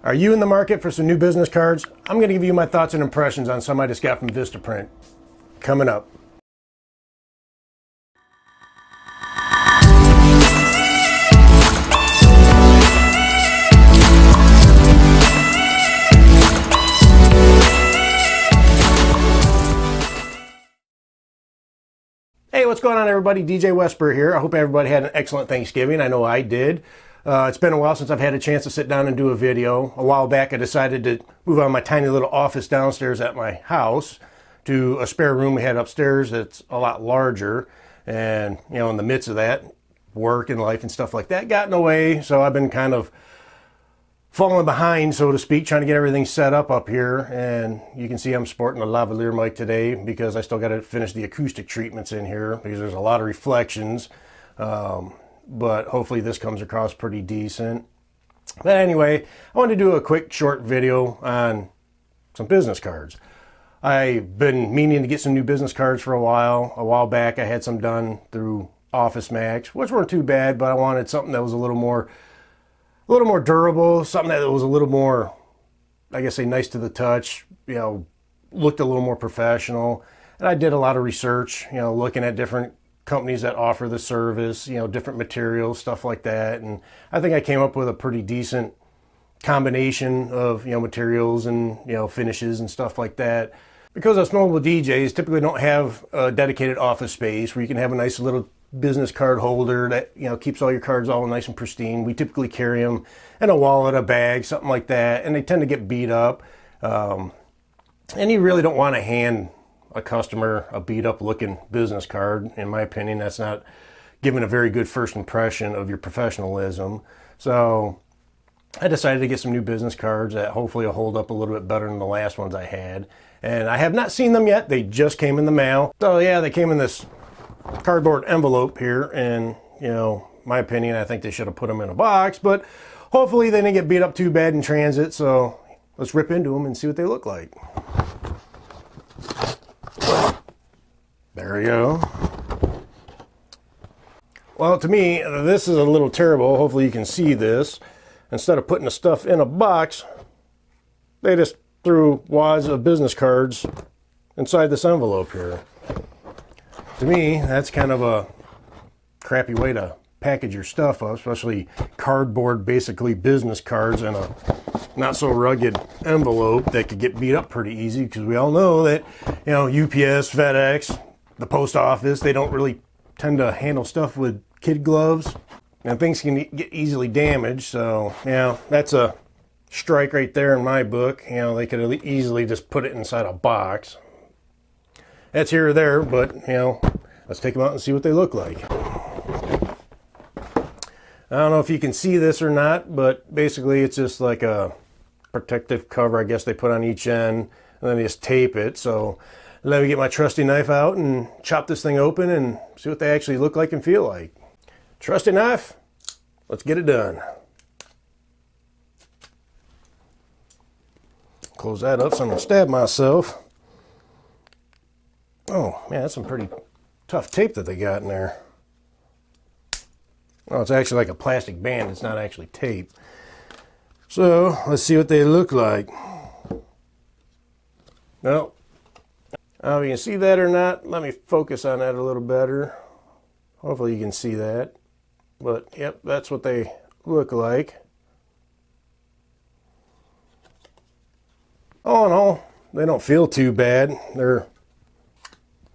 Are you in the market for some new business cards? I'm going to give you my thoughts and impressions on some I just got from Vistaprint. Coming up. Hey, what's going on, everybody? DJ Wesper here. I hope everybody had an excellent Thanksgiving. I know I did. It's been a while since I've had a chance to sit down and do a video. A while back, I decided to move out of my tiny little office downstairs at my house to a spare room we had upstairs that's a lot larger. And, you know, in the midst of that, work and life and stuff like that got in the way. So I've been kind of falling behind, so to speak, trying to get everything set up here. And you can see I'm sporting a lavalier mic today because I still got to finish the acoustic treatments in here because there's a lot of reflections. But hopefully this comes across pretty decent. But anyway, I wanted to do a quick short video on some business cards. I've been meaning to get some new business cards for a while. A while back I had some done through Office Max, which weren't too bad, but I wanted something that was a little more durable, something that was a little more, I guess, say nice to the touch, you know, looked a little more professional. And I did a lot of research, you know, looking at different companies that offer the service, you know, different materials, stuff like that. And I think I came up with a pretty decent combination of, you know, materials and, you know, finishes and stuff like that. Because us normal DJs typically don't have a dedicated office space where you can have a nice little business card holder that, you know, keeps all your cards all nice and pristine. We typically carry them in a wallet, a bag, something like that, and they tend to get beat up. And you really don't want to hand a customer a beat up looking business card. In my opinion, that's not giving a very good first impression of your professionalism. So I decided to get some new business cards that hopefully will hold up a little bit better than the last ones I had. And I have not seen them yet. They just came in the mail. So yeah, they came in this cardboard envelope here, and, you know, my opinion, I think they should have put them in a box, but hopefully they didn't get beat up too bad in transit. So let's rip into them and see what they look like. There we go. Well, to me, this is a little terrible. Hopefully you can see this. Instead of putting the stuff in a box, they just threw wads of business cards inside this envelope here. To me, that's kind of a crappy way to package your stuff up, especially cardboard, basically business cards in a not so rugged envelope that could get beat up pretty easy, because we all know that, you know, UPS, FedEx, the post office, they don't really tend to handle stuff with kid gloves, and things can get easily damaged. So, you know, that's a strike right there in my book. You know, they could easily just put it inside a box. That's here or there, but, you know, let's take them out and see what they look like. I don't know if you can see this or not, but basically it's just like a protective cover, I guess they put on each end, and then they just tape it. So let me get my trusty knife out and chop this thing open and see what they actually look like and feel like. Trusty knife, let's get it done. Close that up so I'm gonna stab myself. Oh man, that's some pretty tough tape that they got in there. Oh, it's actually like a plastic band. It's not actually tape. So let's see what they look like. Well, I don't know if you can see that or not. Let me focus on that a little better. Hopefully you can see that. But yep, that's what they look like. All in all, they don't feel too bad. They're, I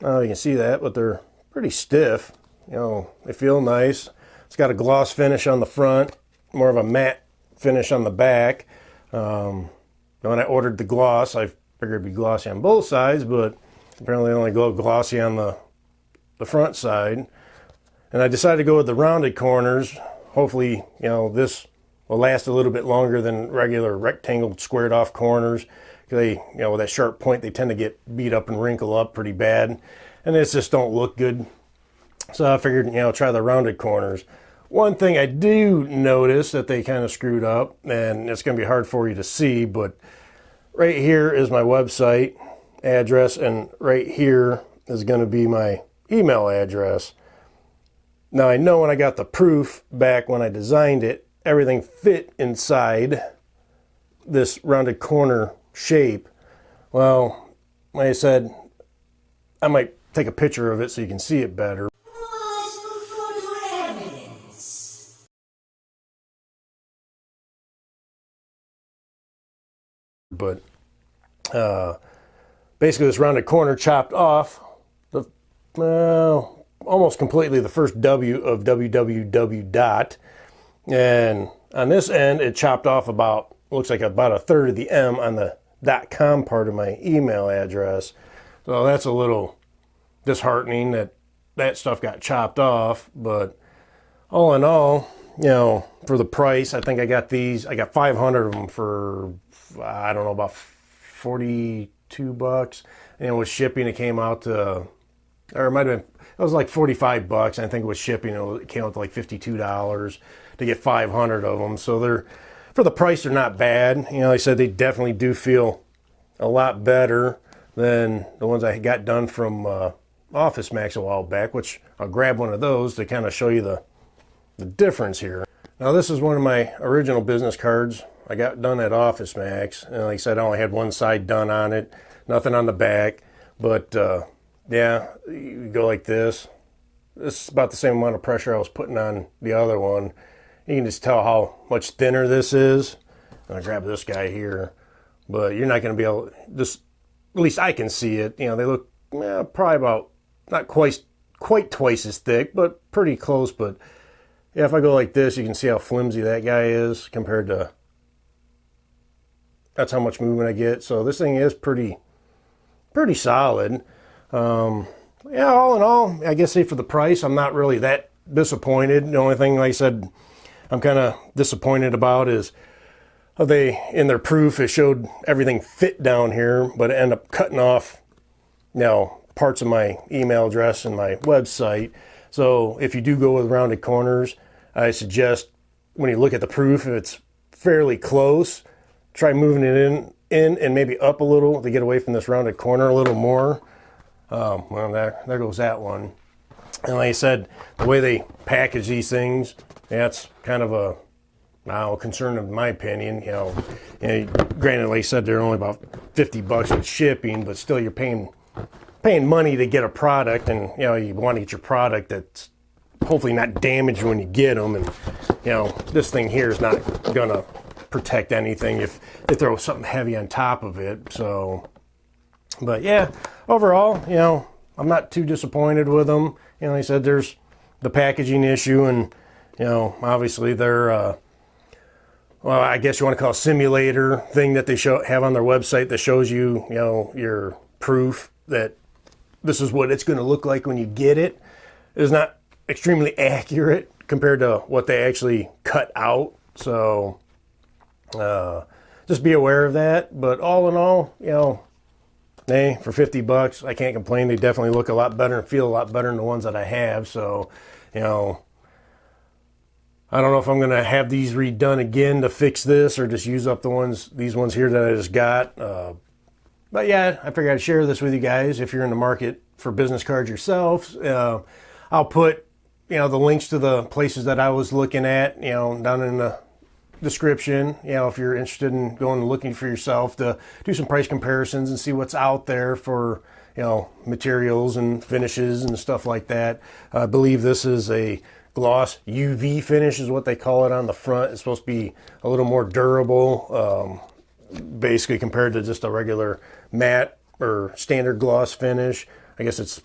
don't know if you can see that, but they're pretty stiff. You know, they feel nice. It's got a gloss finish on the front, more of a matte finish on the back. When I ordered the gloss, I figured it'd be glossy on both sides, but apparently they only go glossy on the front side. And I decided to go with the rounded corners. Hopefully, you know, this will last a little bit longer than regular rectangle squared off corners. They, you know, with that sharp point, they tend to get beat up and wrinkle up pretty bad, and this just don't look good. So I figured, you know, try the rounded corners. One thing I do notice that they kind of screwed up, and it's going to be hard for you to see, but right here is my website address, and right here is going to be my email address. Now I know when I got the proof back when I designed it, everything fit inside this rounded corner shape. Well, like I said, I might take a picture of it so you can see it better. But basically this rounded corner chopped off the almost completely the first W of www dot, and on this end it chopped off about, looks like about a third of the M on the .com part of my email address. So that's a little disheartening that that stuff got chopped off. But all in all, you know, for the price, I think I got 500 of them for, I don't know, about 42 bucks. And with shipping, it came out to, or it might have been, it was like 45 bucks. I think with shipping, it came out to like $52 to get 500 of them. So they're, for the price, they're not bad. You know, like I said, they definitely do feel a lot better than the ones I got done from Office Max a while back, which I'll grab one of those to kind of show you the difference here. Now this is one of my original business cards I got done at Office Max, and like I said, I only had one side done on it, nothing on the back. But yeah, you go like this. This is about the same amount of pressure I was putting on the other one. You can just tell how much thinner this is. I'll grab this guy here, but you're not going to be able, just, at least I can see it. You know, they look probably about, not quite twice as thick, but pretty close. But yeah, if I go like this, you can see how flimsy that guy is compared to, that's how much movement I get. So this thing is pretty solid. Yeah, all in all, I guess, say for the price, I'm not really that disappointed. The only thing, like I said, I'm kind of disappointed about is they, in their proof, it showed everything fit down here, but it ended up cutting off, you know, parts of my email address and my website. So if you do go with rounded corners, I suggest when you look at the proof, if it's fairly close, try moving it in and maybe up a little to get away from this rounded corner a little more. Well, there goes that one. And like I said, the way they package these things, that's kind of a concern in my opinion. You know, granted, like I said, they're only about 50 bucks with shipping, but still you're paying money to get a product, and you know, you want to get your product that's hopefully not damaged when you get them. And you know, this thing here is not gonna protect anything if they throw something heavy on top of it. So, but yeah, overall, you know, I'm not too disappointed with them. You know, like I said, there's the packaging issue, and you know, obviously they're well, I guess you want to call it a simulator thing that they have on their website that shows you, you know, your proof that this is what it's going to look like when you get it. It is not extremely accurate compared to what they actually cut out. So just be aware of that. But all in all, you know, hey, for 50 bucks, I can't complain. They definitely look a lot better and feel a lot better than the ones that I have. So, you know, I don't know if I'm going to have these redone again to fix this or just use up these ones here that I just got. But yeah, I figured I'd share this with you guys if you're in the market for business cards yourselves. I'll put, you know, the links to the places that I was looking at, you know, down in the description. You know, if you're interested in going and looking for yourself to do some price comparisons and see what's out there for, you know, materials and finishes and stuff like that. I believe this is a gloss UV finish is what they call it on the front. It's supposed to be a little more durable, basically compared to just a regular matte or standard gloss finish. I guess it's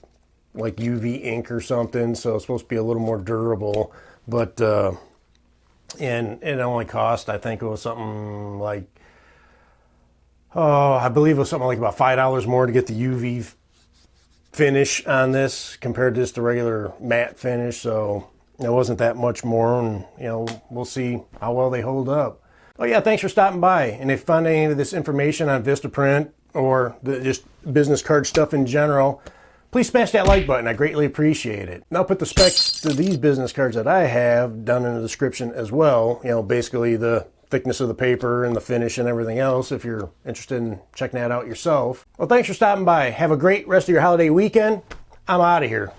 like UV ink or something, so it's supposed to be a little more durable. But and it only cost, I think it was something like, I believe it was something like about $5 more to get the UV finish on this compared to just the regular matte finish. So it wasn't that much more, and you know, we'll see how well they hold up. Oh yeah, thanks for stopping by. And if you found any of this information on Vistaprint or just business card stuff in general, please smash that like button. I greatly appreciate it. And I'll put the specs to these business cards that I have down in the description as well. You know, basically the thickness of the paper and the finish and everything else if you're interested in checking that out yourself. Well, thanks for stopping by. Have a great rest of your holiday weekend. I'm out of here.